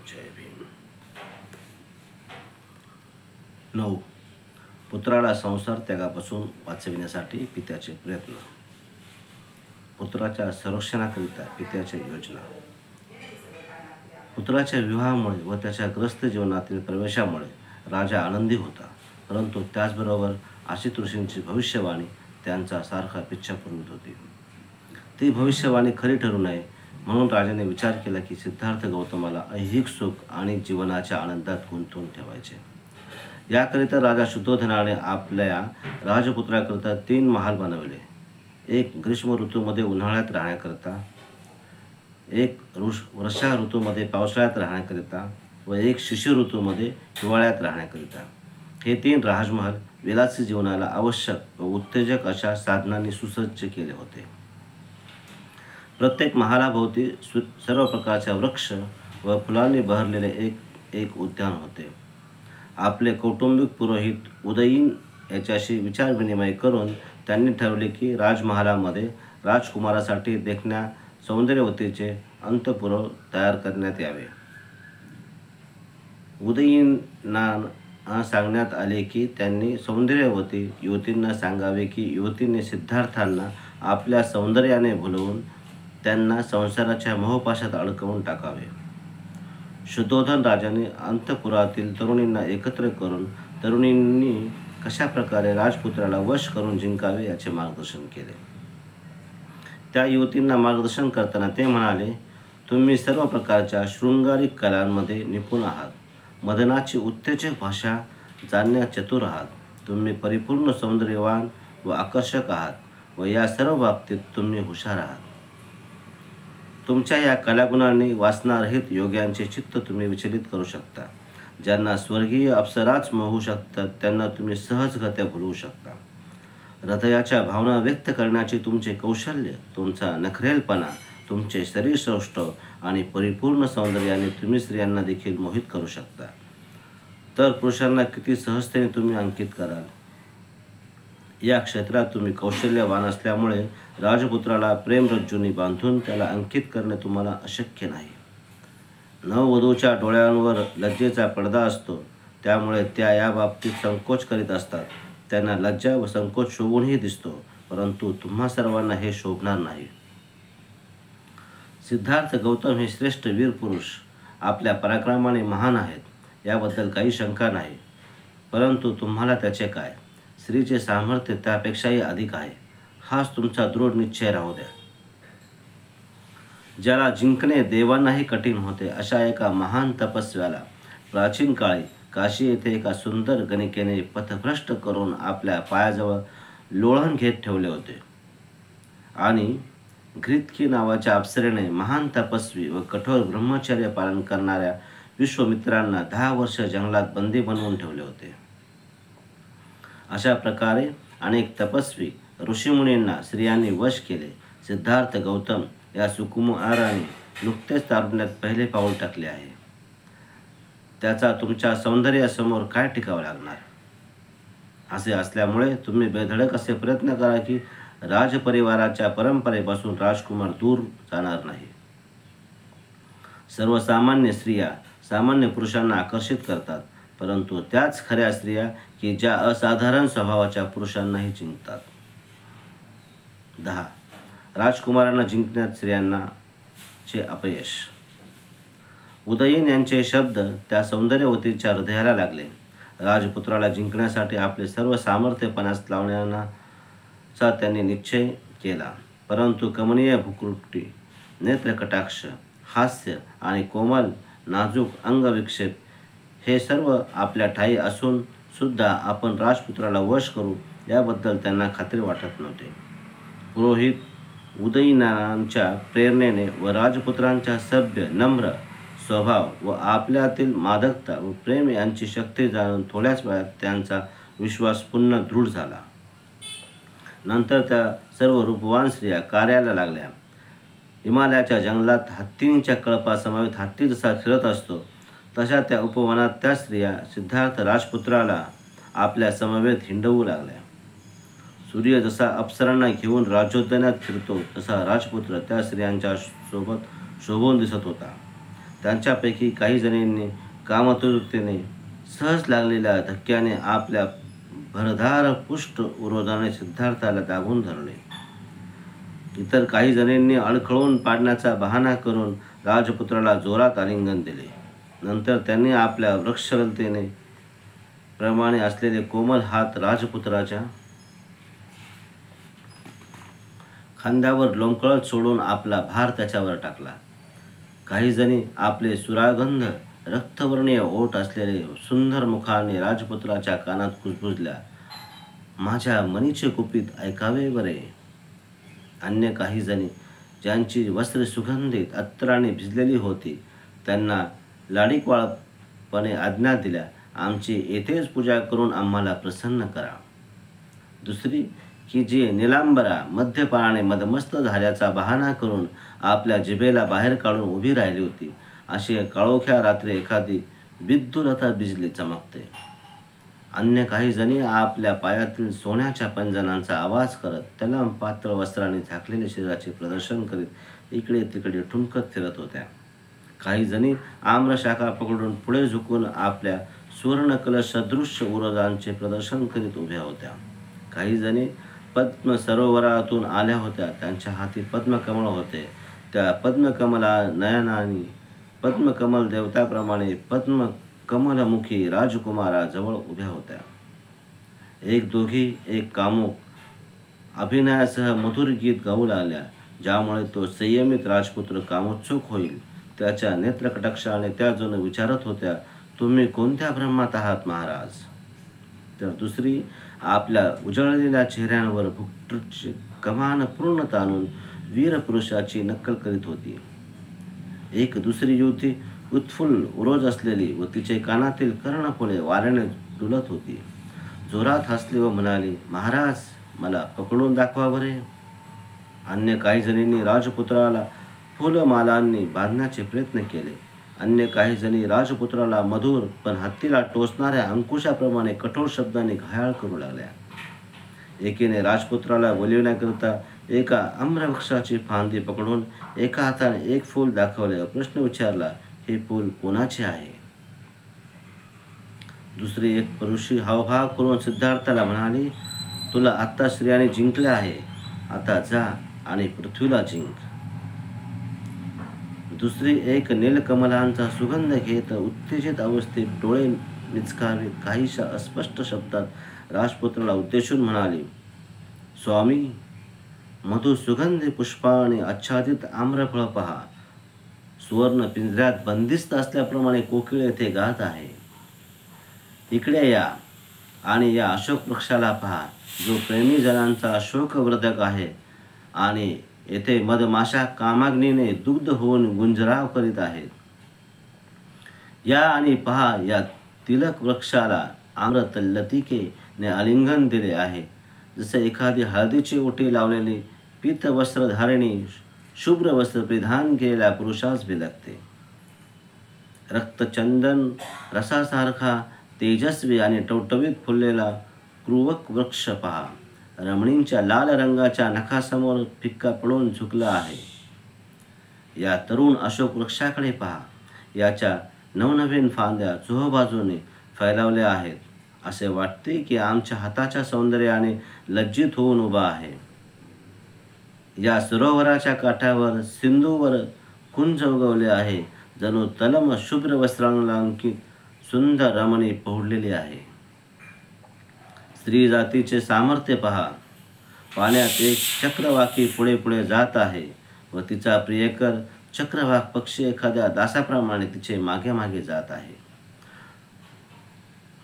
जय भीम. 9. पुत्राला संसार त्यागापासून वाचविण्यासाठी पित्याचे प्रयत्न. पुत्राच्या संरक्षणाकरिता पित्याच्या योजना. पुत्राच्या विवाहामुळे व त्याच्या ग्रस्त जीवनातील प्रवेशामुळे राजा आनंदी होता, परंतु त्याचबरोबर आशित ऋषींची भविष्यवाणी त्यांचा सारखा पिच्छा पुरवित होती. ती भविष्यवाणी खरी ठरू नये म्हणून राजाने विचार केला की सिद्धार्थ गौतमाला ऐहिक सुख आणि जीवनाच्या आनंदात गुंतवून ठेवायचे. याकरिता राजा शुद्धोधनाने आपल्या राजपुत्राकरिता 3 महाल बनवले. एक ग्रीष्म ऋतूमध्ये उन्हाळ्यात राहण्याकरिता, एक वर्षा ऋतूमध्ये पावसाळ्यात राहण्याकरिता व एक शिशिर ऋतूमध्ये हिवाळ्यात राहण्याकरिता. हे 3 राजमहाल विलासी जीवनाला आवश्यक व उत्तेजक अशा साधनांनी सुसज्ज केले होते. प्रत्येक महालाभोवती सर्व प्रकारच्या वृक्ष व फुलांनी बहरलेले एक उद्यान होते. आपले कौटुंबिक पुरोहित उदयीन याच्याशी विचारविनिमय करून त्यांनी ठरवले की राजमहालामध्ये राजकुमारासाठी देखण्या सौंदर्यवतीचे अंतपुर तयार करण्यात यावे. उदयीनांना सांगण्यात आले की त्यांनी सौंदर्यवती युवतींना सांगावे की युवतींनी सिद्धार्थांना आपल्या सौंदर्याने भुलवून त्यांना संसाराच्या मोहपाशात अडकवून टाकावे. शुद्धोधन राजाने अंतपुरातील तरुणींना एकत्र करून तरुणींनी कशा प्रकारे राजपुत्राला वश करून जिंकावे याचे मार्गदर्शन केले. त्या युवतींना मार्गदर्शन करताना ते म्हणाले, तुम्ही सर्व प्रकारच्या शृंगारिक कलांमध्ये निपुण आहात. मदनाची उत्तेजक भाषा जाणण्यात चतुर आहात. तुम्ही परिपूर्ण सौंदर्यवान व आकर्षक आहात व या सर्व बाबतीत तुम्ही हुशार आहात. तुमच्या या कलागुणांनी वासनारहित योग्यांचे चित्त तुम्ही विचलित करू शकता. ज्यांना स्वर्गीय अप्सराच मोहू शकतात त्यांना तुम्ही सहजगत्या भुलवू शकता. हृदयाच्या भावना व्यक्त करण्याचे तुमचे कौशल्य, तुमचा नखरेलपणा, तुमचे शरीरसौष्ठव आणि परिपूर्ण सौंदर्याने तुम्ही स्त्रियांना देखील मोहित करू शकता. तर पुरुषांना किती सहजतेने तुम्ही अंकित कराल. या क्षेत्रात तुम्ही कौशल्यवान असल्यामुळे राजपुत्राला प्रेमरज्जूंनी बांधून त्याला अंकित करणे तुम्हाला अशक्य नाही. नववधूच्या डोळ्यांवर लज्जेचा पडदा असतो, त्यामुळे त्या या बाबतीत संकोच करीत असतात. त्यांना लज्जा व संकोच शोभूनही दिसतो, परंतु तुम्हा सर्वांना हे शोभणार नाही. सिद्धार्थ गौतम हे श्रेष्ठ वीर पुरुष आपल्या पराक्रमाने महान आहेत, याबद्दल काही शंका नाही. परंतु तुम्हाला त्याचे काय? स्त्रीचे सामर्थ्य त्यापेक्षाही अधिक आहे. हाच तुमचा दृढ निश्चय राहू द्या. ज्याला जिंकणे देवांनाही कठीण होते अशा एका महान तपस्व्याला प्राचीन काळी काशी येथे एका सुंदर गणिकेने पथभ्रष्ट करून आपल्या पायाजवळ लोळण घेत ठेवले होते आणि घृतकी नावाच्या अप्सरेने महान तपस्वी व कठोर ब्रह्मचर्य पालन करणाऱ्या विश्वामित्रांना 10 वर्ष जंगलात बंदी बनवून ठेवले होते. अशा प्रकारे अनेक तपस्वी ऋषीमुनींना स्त्रियांनी वश केले. सिद्धार्थ गौतम या सुकुमाराने नुकतेच तारुण्यात पहिले पाऊल टाकले आहे. त्याचा तुमच्या सौंदर्यासमोर काय टिकावं लागणार. असे असल्यामुळे तुम्ही बेधडक असे प्रयत्न करा की राजपरिवाराच्या परंपरेपासून राजकुमार दूर जाणार नाही. सर्वसामान्य स्त्रिया सामान्य पुरुषांना आकर्षित करतात, परंतु त्याच खऱ्या स्त्रिया की ज्या असाधारण स्वभावाच्या पुरुषांनाही जिंकतात. 10. राजकुमारांना जिंकण्यात स्त्रियांचे अपयश. उदयीन यांचे शब्द त्या सौंदर्यवतीच्या हृदयाला लागले. राजपुत्राला जिंकण्यासाठी आपले सर्व सामर्थ्य पणास लावण्याचा त्यांनी निश्चय केला, परंतु कमनीय भुकुटी, नेत्रकटाक्ष, हास्य आणि कोमल नाजूक अंगविक्षेप हे सर्व आपल्या ठायी असून सुद्धा आपण राजपुत्राला वश करू याबद्दल त्यांना खात्री वाटत नव्हते. पुरोहित उदयीनांच्या प्रेरणेने व राजपुत्रांच्या सभ्य नम्र स्वभाव व आपल्यातील मादकता व प्रेम यांची शक्ती जाणून थोड्याच वेळात त्यांचा विश्वास पुन्हा दृढ झाला. नंतर त्या सर्व रूपवान स्त्रिया कार्याला लागल्या. हिमालयाच्या जंगलात हत्तींच्या कळपासमवेत हत्ती जसा फिरत असतो तशा त्या उपवनात त्या स्त्रिया सिद्धार्थ राजपुत्राला आपल्या समवेत हिंडवू लागल्या. सूर्य जसा अप्सरांना घेऊन राज्योद्यानात फिरतो तसा राजपुत्र त्या स्त्रियांच्या सोबत शोभून दिसत होता. त्यांच्यापैकी काही जणींनी कामतुरतेने सहज लागलेल्या धक्क्याने आपल्या भरधार पुष्ट उरोधाने सिद्धार्थाला दाबून धरले. इतर काही जणींनी अडखळून पाडण्याचा बहाणा करून राजपुत्राला जोरात आलिंगन दिले. नंतर त्यांनी आपल्या वृक्षलतेने प्रमाणे असलेले कोमल हात राजपुत्राच्या खांद्यावर लोंबकळत सोडून आपला भार त्याच्यावर टाकला. काही जणी आपले सुरागंध रक्तवर्णीय ओठ असलेले सुंदर मुखाने राजपुत्राच्या कानात कुजबुजल्या, माझ्या मनीचे कुपित ऐकावे बरे. अन्य काही जणी ज्यांची वस्त्रे सुगंधित अत्तराने भिजलेली होती त्यांना लाडीक्वाळपणे आज्ञा दिल्या, आमची येथेच पूजा करून आम्हाला प्रसन्न करा. दुसरी की जी निलांबरा मद्यपानाने मदमस्त झाल्याचा बहाणा करून आपल्या जिभेला बाहेर काढून उभी राहिली होती, अशी काळोख्या रात्री एखादी विद्युलता बिजली चमकते. अन्य काही जणी आपल्या पायातील सोन्याच्या पंजनांचा आवाज करत तलम पातळ वस्त्राने झाकलेले शरीराचे प्रदर्शन करीत इकडे तिकडे ठुमकत फिरत होत्या. काही जणी आम्रशाखा पकडून पुढे झुकून आपल्या सुवर्णकलश सदृश्य उरोधांचे प्रदर्शन करीत उभ्या होत्या. काही जणी पद्म सरोवरातून आल्या होत्या. त्यांच्या हाती पद्मकमळ होते. त्या पद्मकमला नयनानी पद्मकमल देवताप्रमाणे पद्मकमलमुखी राजकुमाराजवळ उभ्या होत्या. एक दोघी एक कामुक अभिनयासह मधुर गीत गाऊ लागल्या, ज्यामुळे तो संयमित राजपुत्र कामोत्सुक होईल. त्याच्या नेत्रकटाक्षाने त्या जण विचारत होत्या, तुम्ही कोणत्या ब्रह्मात आहात महाराज. तर दुसरी आपल्या उजळलेल्या चेहऱ्यांवर भुकटची कमान पूर्ण ताणून वीरपुरुषाची नक्कल करीत होती. एक दुसरी युवती उत्फुल्ल उरोज असलेली व तिचे कानातील कर्णफुले वाऱ्याने डुलत होती. जोरात हसली व म्हणाली, महाराज मला पकडून दाखवा बरे. अन्य काही जणींनी राजपुत्राला फुलमालांनी बांधण्याचे प्रयत्न केले. अन्य काही जणी राजपुत्राला मधुर पण हत्तीला टोचणाऱ्या अंकुशाप्रमाणे कठोर शब्दांनी घायाळ करू लागल्या. एकीने राजपुत्राला बोलविण्याकरिता एका आम्रवृक्षाची फांदी पकडून एका हाताने एक फूल दाखवले व प्रश्न विचारला, हे फूल कोणाचे आहे. दुसरी एक पुरुषी हावभाव करून सिद्धार्थाला म्हणाली, तुला आत्ता स्त्रियाने जिंकले आहे, आता जा आणि पृथ्वीला जिंक. दुसरी एक नीलकमलांचा सुगंध घेत उत्तेजित अवस्थेत डोळे मिचकावीत काहीशा अस्पष्ट शब्दात राजपुत्राला उद्देशून म्हणाली, स्वामी मधु सुगंधी पुष्पाने आच्छादित आम्रफळ पहा. सुवर्ण पिंजऱ्यात बंदिस्त असल्याप्रमाणे कोकिळ येथे गात आहे. इकडे या आणि या अशोक वृक्षाला पहा, जो प्रेमी जनांचा शोकवर्धक आहे आणि येथे मधमाशा कामाग्नीने दुग्ध होऊन गुंजराव करीत आहेत. या आणि पहा, या तिलक वृक्षाला आम्रतल्लतिकेने आलिंगन दिले आहे, जसे एखादी हळदीची ओटी लावलेली पीतवस्त्रधारिणी शुभ्र वस्त्र परिधान केलेल्या पुरुषास बिलगते. रक्तचंदन रसासारखा तेजस्वी आणि टवटवीत फुललेला क्रुवक वृक्ष पहा, रमणींच्या लाल रंगाच्या नखासमोर फिक्का पडून झुकला आहे. या तरुण अशोक वृक्षाकडे पहा, याच्या नवनवीन फांद्या चोहोबाजूने फैलावल्या आहेत. असे वाटते की आमच्या हाताच्या सौंदर्याने लज्जित होऊन उभा आहे. या सरोवराच्या काठावर सिंधूवर कुंज उगवले आहे, जणू तलम शुभ्र वस्त्रांकित सुंदर रमणी पोहडलेली आहे. स्त्री जातीचे सामर्थ्य पहा, पाण्यात एक चक्रवाकी पुढे पुढे जात आहे व तिचा प्रियकर चक्रवाक पक्षी एखाद्या दासाप्रमाणे तिचे मागे मागे जात आहे.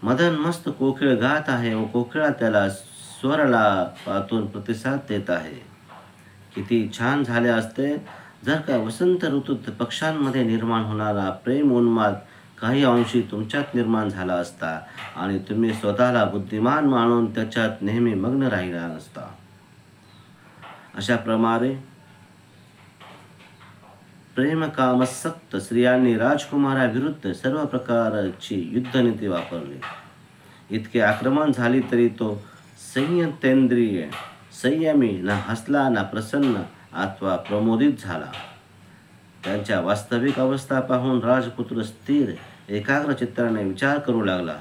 मदन मस्त कोकिळ गात आहे व कोकिळा त्याला स्वरलापातून प्रतिसाद देत आहे. किती छान झाले असते जर का वसंत ऋतूत पक्ष्यांमध्ये निर्माण होणारा प्रेम उन्माद काही अंशी तुमच्यात निर्माण झाला असता आणि तुम्ही स्वतःला बुद्धिमान मानून त्याच्यात नेहमी मग्न राहिला नसता. अशा प्रमाणे प्रेमकामसक्त स्त्रियांनी राजकुमाराविरुद्ध सर्व प्रकारची युद्धनीती वापरली. इतके आक्रमण झाली तरी तो संयमी न हसला ना प्रसन्न अथवा प्रमोदित झाला. त्यांच्या वास्तविक अवस्था पाहून राजपुत्र स्थिर एकाग्र चित्ताने विचार करू लागला.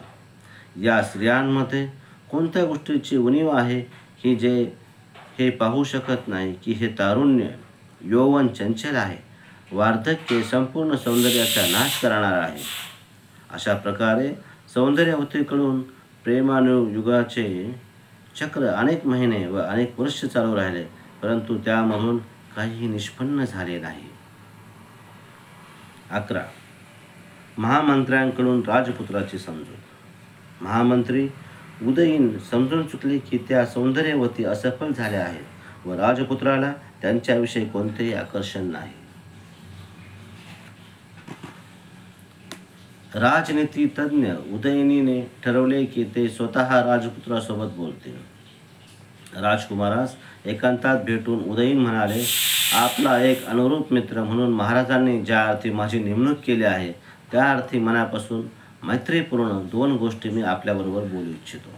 या स्त्रियांमध्ये कोणत्या गोष्टीची उणीव आहे की जे हे पाहू शकत नाही की हे तारुण्य यौवन चंचल आहे, वार्धक्य संपूर्ण सौंदर्याचा नाश करणार आहे. अशा प्रकारे सौंदर्यवतीकडून प्रेमानुयुगाचे चक्र अनेक महिने व अनेक वर्ष चालू राहिले, परंतु त्यामधून काहीही निष्पन्न झाले नाही. 11. महामंत्र्यांकडून राजपुत्राची समजूत. महामंत्री उदयीन समजून चुकले की त्या सौंदर्यवती असफल झाल्या आहेत व राजपुत्राला त्यांच्याविषयी कोणतेही आकर्षण नाही. राजनीती तज्ज्ञ उदयीनीने ठरवले की ते स्वतः राजपुत्रासोबत बोलतील. राजकुमारास एकांतात भेटून उदयीन म्हणाले, आपला एक अनुरूप मित्र म्हणून महाराजांनी ज्या अर्थी माझी नेमणूक केली आहे त्या अर्थी मनापासून मैत्रीपूर्ण 2 गोष्टी मी आपल्याबरोबर बोलू इच्छितो.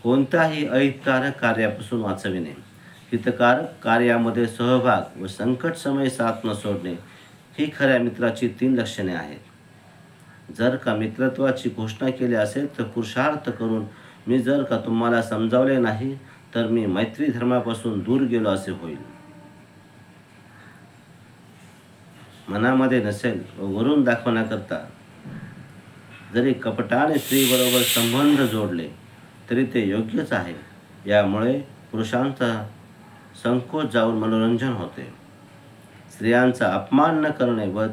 कोणत्याही अहितकारक कार्यापासून वाचविणे, हितकारक कार्यामध्ये सहभाग व संकटसमयी साथ न सोडणे ही खऱ्या मित्राची 3 लक्षणे आहेत. जर का मित्रत्वाची घोषणा केली असेल तर पुरुषार्थ करून मी जर का तुम्हाला समजावले नाही तर मी मैत्री धर्मापासून दूर गेलो असे होईल. मनामध्ये नसेल व वरून दाखवण्याकरता जरी कपटाने स्त्रीबरोबर संबंध जोडले तरी ते योग्यच आहे. यामुळे पुरुषांचा संकोच जाऊन मनोरंजन होते. स्त्रियांचा अपमान न करणे व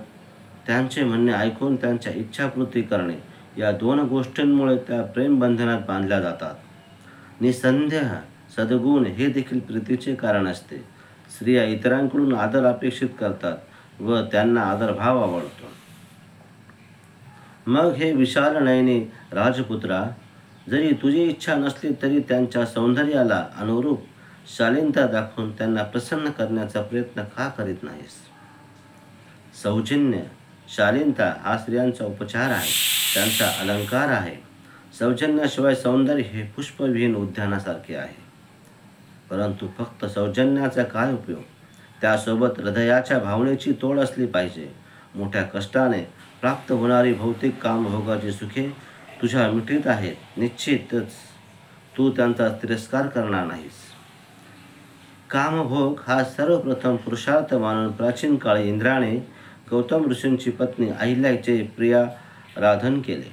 त्यांचे म्हणणे ऐकून त्यांच्या इच्छापूर्ती करणे या 2 गोष्टींमुळे त्या प्रेमबंधनात बांधल्या जातात. निसंदेह सद्गुण हे देखील प्रीतीचे कारण असते. स्त्रिया इतरांकडून आदर अपेक्षित करतात व त्यांना आदरभाव आवडतो. मग हे विशाल नयनी राजपुत्रा, जरी तुझी इच्छा नसली तरी त्यांच्या सौंदर्याला अनुरूप शालीनता दाखवून त्यांना प्रसन्न करण्याचा प्रयत्न का करीत नाहीस? सौजन्य शालीनता हा स्त्रियांचा उपचार आहे, त्यांचा अलंकार आहे. सौजन्याशिवाय सौंदर्य हे पुष्पविहीन उद्यानासारखे आहे. परंतु फक्त सौजन्याचा काय उपयोग? त्यासोबत हृदयाच्या भावनेची तोड असली पाहिजे. मोठ्या कष्टाने प्राप्त होणारी भौतिक कामभोगाची सुखे तुझ्या मिठीत आहेत. निश्चितच तू त्यांचा तिरस्कार करणार नाहीस. कामभोग हा सर्वप्रथम पुरुषार्थ मानून प्राचीन काळी इंद्राने गौतम ऋषींची पत्नी अहिल्याचे प्रियाराधन केले.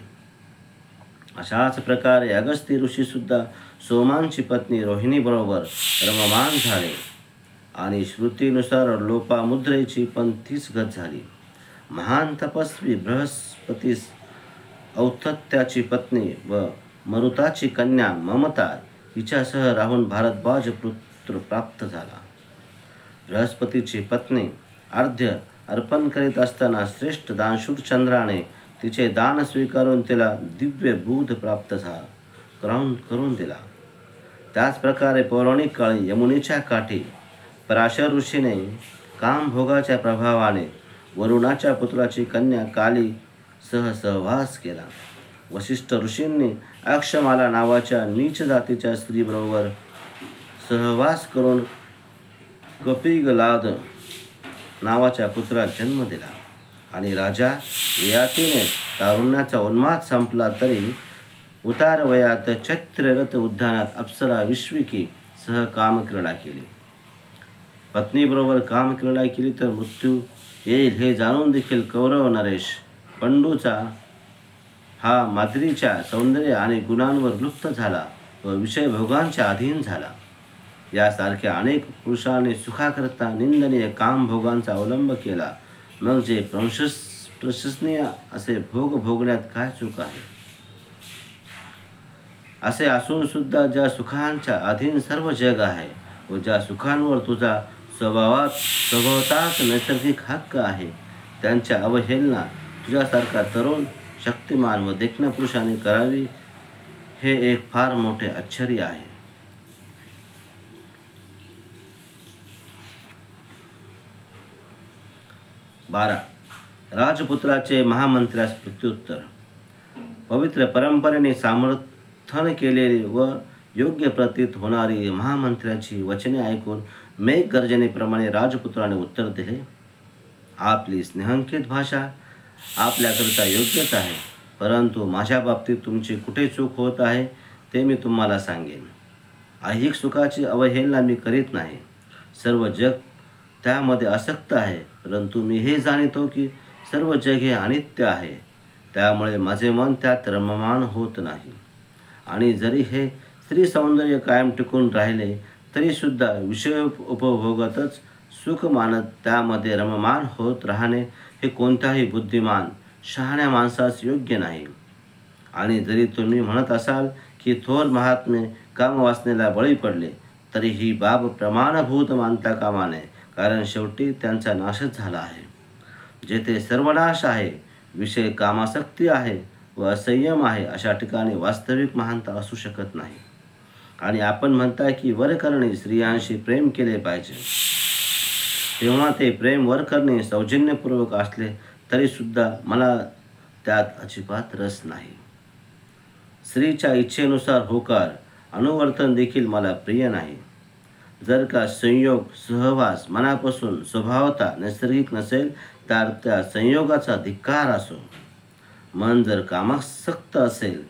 अशाच प्रकारे अगस्त्य ऋषीसुद्धा सोमांची पत्नी रोहिणीबरोबर रममाण झाले आणि श्रुतीनुसार लोपामुद्रेची पण तीच गत झाली. महान तपस्वी बृहस्पतीस औतत्याची पत्नी व मरुताची कन्या ममता हिच्यासह राहून भारद्वाज पुत्र प्राप्त झाला. बृहस्पतीची पत्नी अर्ध्य अर्पण करीत असताना श्रेष्ठ दानशूर चंद्राने तिचे दान स्वीकारून तिला दिव्य बुध प्राप्त करून दिला. त्याच प्रकारे पौराणिक काळी यमुनेच्या काठी पराशर ऋषीने कामभोगाच्या प्रभावाने वरुणाच्या पुत्राची कन्या काली सहवास केला. वशिष्ठ ऋषींनी अक्षमाला नावाच्या नीच जातीच्या स्त्रीबरोबर सहवास करून कपिगलाद नावाच्या पुत्रास जन्म दिला आणि राजा ययातीने तारुण्याचा उन्माद संपला तरी उतार वयात चैत्ररथ उद्यानात अप्सरा विश्विकी सह कामक्रीडा केली. पत्नीबरोबर कामक्रीडा केली तर मृत्यू येईल हे जाणून देखील कौरव नरेश पंडूचा हा माद्रीच्या सौंदर्य आणि गुणांवर लुप्त झाला व विषयभोगांच्या अधीन झाला. यासारख्या अनेक पुरुषांनी सुखाकरता निंदनीय कामभोगांचा अवलंब केला. मग जे प्रशंसनीय असे भोग भोगण्यात काय चूक आहे? असे असून सुद्धा ज्या सुखांच्या अधीन सर्व जग आहे व ज्या सुखांवर तुझा स्वभावताच नैसर्गिक हक्क आहे त्यांच्या अवहेलना तुझ्यासारखा तरुण शक्तिमान व देखण्या पुरुषाने करावी हे एक फार मोठे आश्चर्य आहे. 12. राजपुत्राचे महामंत्र्यास प्रत्युत्तर. पवित्र परंपरेने समर्थन केलेली व योग्य प्रतीत होणारी महामंत्र्याची वचने ऐकून मेघ गर्जनेप्रमाणे राजपुत्राने उत्तर दिले. आपली स्नेहांकित भाषा आपल्याकरता योग्यच आहे, परंतु माझ्या बाबतीत तुमची कुठे चूक होत आहे ते मी तुम्हाला सांगेन. ऐहिक सुखाची अवहेलना मी करीत नाही. सर्व जग त्यामध्ये आसक्त आहे, परंतु मी हे जाणतो की सर्व जग हे अनित्य आहे. त्यामुळे माझे मन त्यात रममाण होत नाही. आणि जरी हे स्त्री सौंदर्य कायम टिकून राहिले तरीसुद्धा विषय उपभोगातच सुख मानत त्यामध्ये रममाण होत राहणे हे कोणत्याही बुद्धिमान शहाण्या माणसास योग्य नाही. आणि जरी तुम्ही म्हणत असाल की थोर महात्मे कामवासनेला बळी पडले, तरी ही बाब प्रमाणभूत मानता कामा नये, कारण शेवटी त्यांचा नाशच झाला आहे. जेथे सर्वनाश आहे, विषय कामासक्ती आहे व असंयम आहे, अशा ठिकाणी वास्तविक महानता असू शकत नाही. आणि आपण म्हणता की वर करणे स्त्रियांशी प्रेम केले पाहिजे, तेव्हा ते प्रेम वर करणे सौजन्यपूर्वक असले तरीसुद्धा मला त्यात अजिबात रस नाही. स्त्रीच्या इच्छेनुसार होकार अनुवर्तन देखील मला प्रिय नाही. जर का संयोग सहवास मनापासून स्वभावता नैसर्गिक नसेल तर त्या संयोगाचा धिक्कार असो. मन जर कामासक्त असेल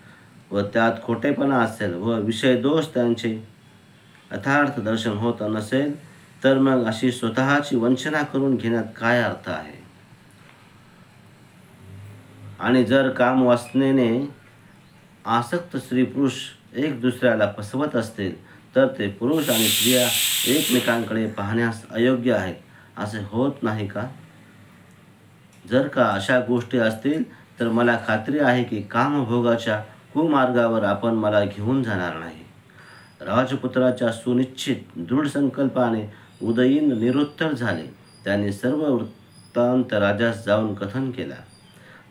व त्यात खोटेपणा असेल व विषय दोष त्यांचे यथार्थ दर्शन होत नसेल, तर मग अशी स्वतःची वंचना करून घेण्यात काय अर्थ आहे. आणि जर कामवासनेने आसक्त स्त्री पुरुष एक दुसऱ्याला फसवत असतील, तर ते पुरुष आणि स्त्रिया एकमेकांकडे पाहण्यास अयोग्य आहेत असे होत नाही का. जर का अशा गोष्टी असतील तर मला खात्री आहे की कामभोगाच्या कुमार्गावर आपण मला घेऊन जाणार नाही. राजपुत्राच्या सुनिश्चित दृढ संकल्पाने उदयीन निरुत्तर झाले. त्यांनी सर्व वृत्तांत राजास जाऊन कथन केला.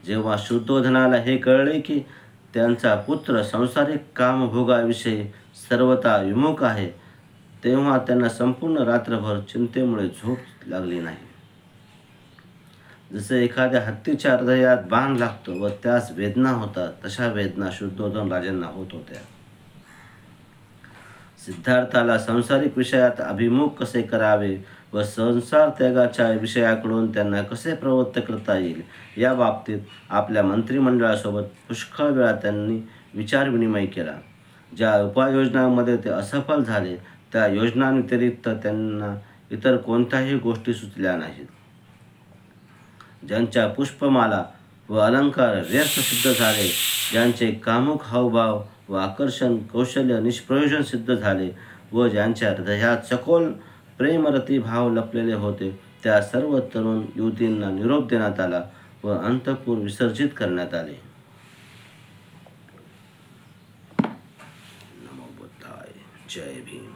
जेव्हा शुद्धोधनाला हे कळले की त्यांचा पुत्र सांसारिक कामभोगाविषयी सर्वथा विमुख आहे, तेव्हा त्यांना संपूर्ण रात्रभर चिंतेमुळे झोप लागली नाही. जसे एखाद्या हत्तीच्या हृदयात बाण लागतो व त्यास वेदना होतात, तशा वेदना शुद्धोधन राजांना होत होत्या. सिद्धार्थाला सांसारिक विषयात अभिमुख कसे करावे व संसार त्यागाच्या विषयाकडून त्यांना कसे प्रवृत्त करता येईल, या बाबतीत आपल्या मंत्रिमंडळासोबत पुष्कळ वेळा त्यांनी विचारविनिमय केला. ज्या उपाययोजनांमध्ये ते असफल झाले, त्या योजनांव्यतिरिक्त त्यांना इतर कोणत्याही गोष्टी सुचल्या नाहीत. ज्यांच्या पुष्पमाला व अलंकार व्यर्थ सिद्ध झाले, ज्यांचे कामुक हावभाव व आकर्षण कौशल्य निष्प्रयोजन सिद्ध झाले व ज्यांच्या हृदयात सखोल प्रेमरती भाव लपलेले होते, त्या सर्व तरुण युवतींना निरोप देण्यात आला व अंतःपुर विसर्जित करण्यात आले. नमो बुद्धाय. जय भीम.